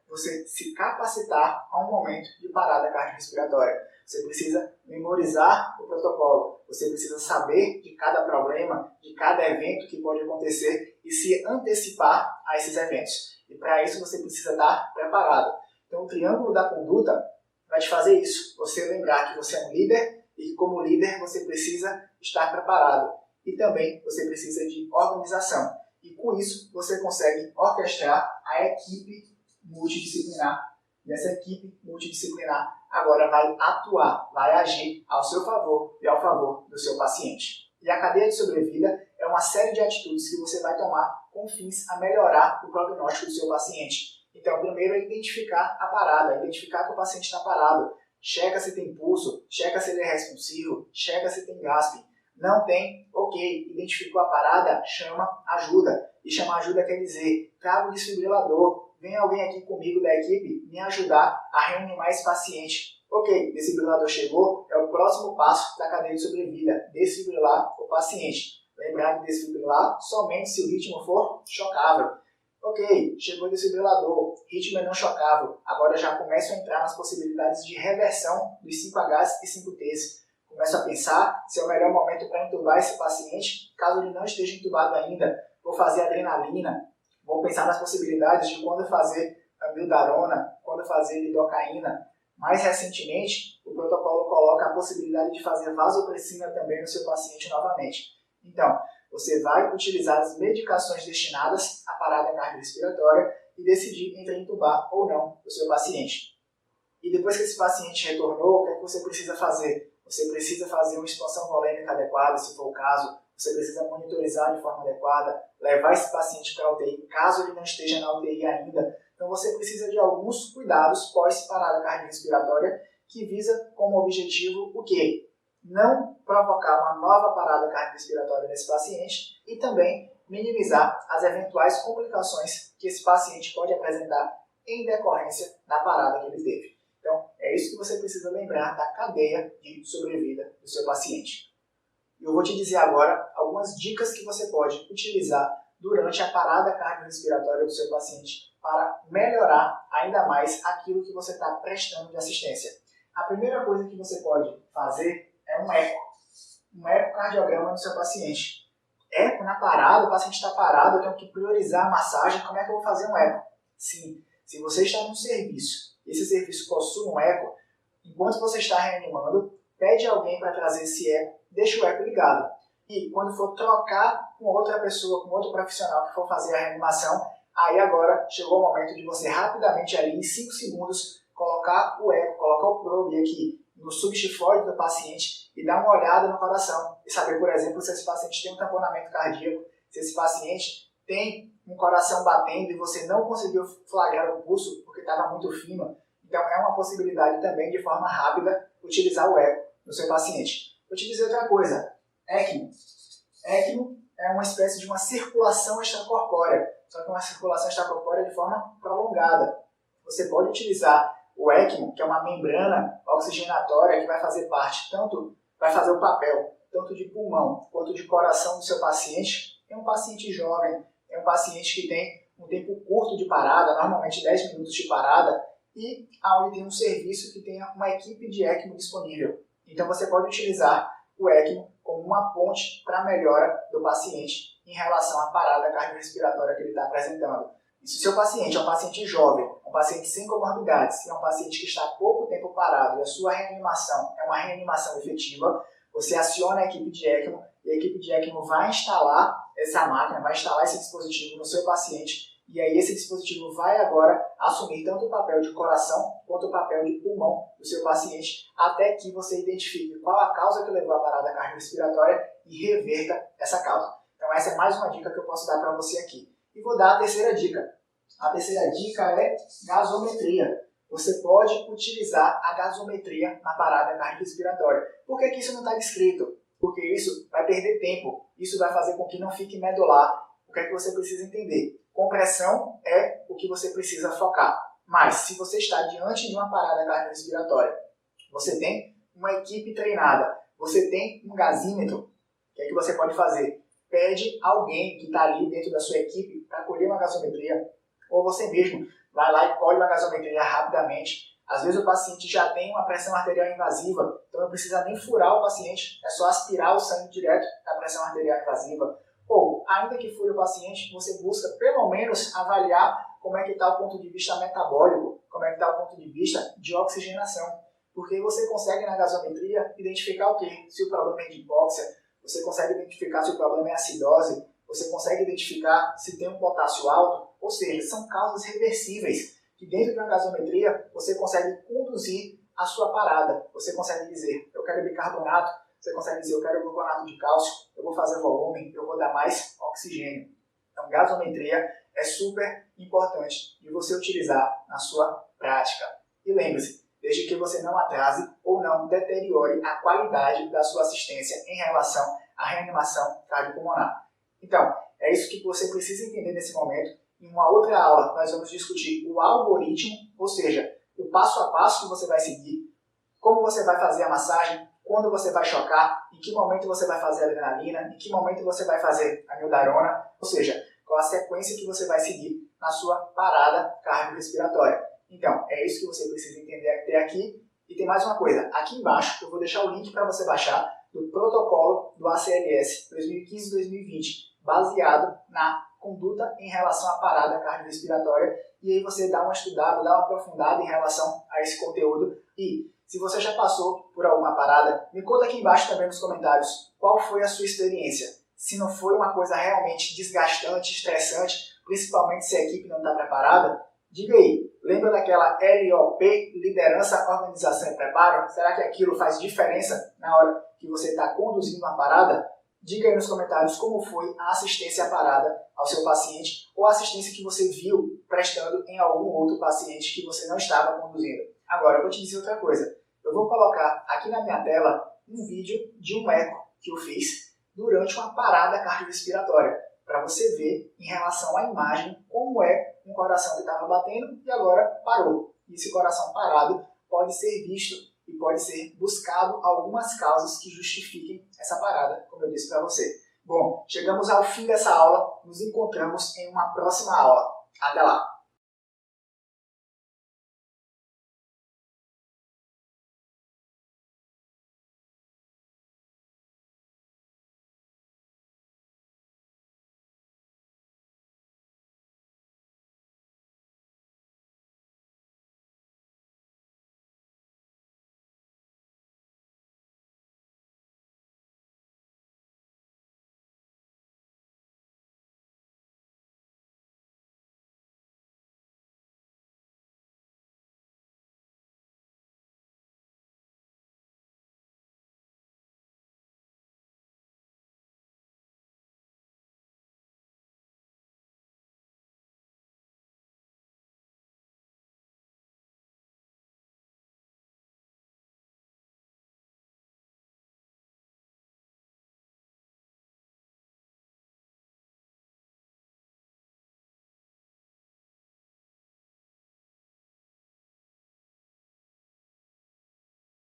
você se capacitar a um momento de parada cardiorrespiratória. Você precisa memorizar o protocolo. Você precisa saber de cada problema, de cada evento que pode acontecer e se antecipar a esses eventos. E para isso você precisa estar preparado. Então o triângulo da conduta vai te fazer isso. Você lembrar que você é um líder e que como líder você precisa estar preparado. E também você precisa de organização. E com isso você consegue orquestrar a equipe multidisciplinar. E essa equipe multidisciplinar agora vai atuar, vai agir ao seu favor e ao favor do seu paciente. E a cadeia de sobrevida é uma série de atitudes que você vai tomar com fins a melhorar o prognóstico do seu paciente. Então, primeiro é identificar a parada, identificar que o paciente está parado. Checa se tem pulso, checa se ele é responsivo, checa se tem gaspe. Não tem, ok, identificou a parada, chama ajuda. E chamar ajuda quer dizer, traga o desfibrilador, vem alguém aqui comigo da equipe me ajudar a reanimar esse paciente. Ok, desfibrilador chegou, é o próximo passo da cadeia de sobrevida, desfibrilar o paciente. Lembrar de desfibrilar somente se o ritmo for chocável. Ok, chegou o desfibrilador, ritmo é não chocável, agora já começo a entrar nas possibilidades de reversão dos 5Hs e 5Ts. Começo a pensar se é o melhor momento para entubar esse paciente, caso ele não esteja entubado ainda. Vou fazer adrenalina, vou pensar nas possibilidades de quando fazer amiodarona, quando fazer lidocaína. Mais recentemente, o protocolo coloca a possibilidade de fazer vasopressina também no seu paciente novamente. Então, você vai utilizar as medicações destinadas à parada cardiorrespiratória e decidir entre entubar ou não o seu paciente. E depois que esse paciente retornou, o que é que você precisa fazer? Você precisa fazer uma expansão volêmica adequada, se for o caso. Você precisa monitorizar de forma adequada, levar esse paciente para a UTI, caso ele não esteja na UTI ainda. Então você precisa de alguns cuidados pós-parada cardiorrespiratória que visa como objetivo o quê? Não provocar uma nova parada cardiorrespiratória nesse paciente e também minimizar as eventuais complicações que esse paciente pode apresentar em decorrência da parada que ele teve. Então, é isso que você precisa lembrar da cadeia de sobrevida do seu paciente. Eu vou te dizer agora algumas dicas que você pode utilizar durante a parada cardiorrespiratória do seu paciente para melhorar ainda mais aquilo que você está prestando de assistência. A primeira coisa que você pode fazer é um ecocardiograma do seu paciente. Eco na parada, o paciente está parado, eu tenho que priorizar a massagem, como é que eu vou fazer um eco? Sim, se você está num serviço, esse serviço possui um eco, enquanto você está reanimando, pede alguém para trazer esse eco, deixa o eco ligado. E quando for trocar com outra pessoa, com outro profissional que for fazer a reanimação, aí agora chegou o momento de você rapidamente ali, em 5 segundos, colocar o eco, colocar o probe aqui no subchifóide do paciente e dar uma olhada no coração. E saber, por exemplo, se esse paciente tem um tamponamento cardíaco, se esse paciente tem um coração batendo e você não conseguiu flagrar o pulso porque estava muito fino. Então é uma possibilidade também, de forma rápida, utilizar o eco no seu paciente. Vou te dizer outra coisa. ECMO. ECMO é uma espécie de uma circulação extracorpórea, só que uma circulação extracorpórea de forma prolongada. Você pode utilizar o ECMO, que é uma membrana oxigenatória que vai fazer parte, vai fazer o papel tanto de pulmão quanto de coração do seu paciente. É um paciente jovem, é um paciente que tem um tempo curto de parada, normalmente 10 minutos de parada, e onde tem um serviço que tenha uma equipe de ECMO disponível. Então você pode utilizar o ECMO como uma ponte para a melhora do paciente em relação à parada cardiorrespiratória que ele está apresentando. E se o seu paciente é um paciente jovem, um paciente sem comorbidades, é um paciente que está há pouco tempo parado e a sua reanimação é uma reanimação efetiva, você aciona a equipe de ECMO e a equipe de ECMO vai instalar essa máquina, vai instalar esse dispositivo no seu paciente. E aí esse dispositivo vai agora assumir tanto o papel de coração quanto o papel de pulmão do seu paciente, até que você identifique qual a causa que levou à parada cardiorrespiratória e reverta essa causa. Então essa é mais uma dica que eu posso dar para você aqui. E vou dar a terceira dica. A terceira dica é gasometria. Você pode utilizar a gasometria na parada cardiorrespiratória. Por que isso não está descrito? Porque isso vai perder tempo. Isso vai fazer com que não fique medular. o que é que você precisa entender? Compressão é o que você precisa focar. Mas, se você está diante de uma parada cardiorrespiratória, você tem uma equipe treinada, você tem um gasímetro, o que é que você pode fazer? Pede alguém que está ali dentro da sua equipe para colher uma gasometria, ou você mesmo vai lá e colhe uma gasometria rapidamente. Às vezes o paciente já tem uma pressão arterial invasiva, então não precisa nem furar o paciente, é só aspirar o sangue direto da pressão arterial invasiva. Ou, ainda que fure o paciente, você busca pelo menos avaliar como é que está o ponto de vista metabólico, como é que está o ponto de vista de oxigenação. Porque você consegue na gasometria identificar o quê? Se o problema é de hipóxia, você consegue identificar se o problema é acidose, você consegue identificar se tem um potássio alto, ou seja, são causas reversíveis, que dentro de uma gasometria você consegue conduzir a sua parada. Você consegue dizer, eu quero bicarbonato, você consegue dizer, eu quero gluconato de cálcio, eu vou fazer volume, eu vou dar mais oxigênio. Então, gasometria é super importante de você utilizar na sua prática. E lembre-se, desde que você não atrase ou não deteriore a qualidade da sua assistência em relação à reanimação cardiopulmonar. Então, é isso que você precisa entender nesse momento. Em uma outra aula, nós vamos discutir o algoritmo, ou seja, o passo a passo que você vai seguir, como você vai fazer a massagem, quando você vai chocar, em que momento você vai fazer a adrenalina, em que momento você vai fazer a amiodarona, ou seja, qual a sequência que você vai seguir na sua parada cardiorrespiratória. Então, é isso que você precisa entender até aqui. E tem mais uma coisa, aqui embaixo eu vou deixar o link para você baixar do protocolo do ACLS 2015-2020, baseado na conduta em relação à parada cardiorrespiratória, e aí você dá uma estudada, dá uma aprofundada em relação a esse conteúdo. E se você já passou por alguma parada, me conta aqui embaixo também nos comentários qual foi a sua experiência. Se não foi uma coisa realmente desgastante, estressante, principalmente se a equipe não está preparada, diga aí, lembra daquela LOP, liderança, organização e preparo? Será que aquilo faz diferença na hora que você está conduzindo uma parada? Diga aí nos comentários como foi a assistência à parada ao seu paciente ou a assistência que você viu prestando em algum outro paciente que você não estava conduzindo. Agora, eu vou te dizer outra coisa. Eu vou colocar aqui na minha tela um vídeo de um eco que eu fiz durante uma parada cardiorrespiratória, para você ver em relação à imagem como é um coração que estava batendo e agora parou. E esse coração parado pode ser visto e pode ser buscado algumas causas que justifiquem essa parada, como eu disse para você. Bom, chegamos ao fim dessa aula, nos encontramos em uma próxima aula. Até lá!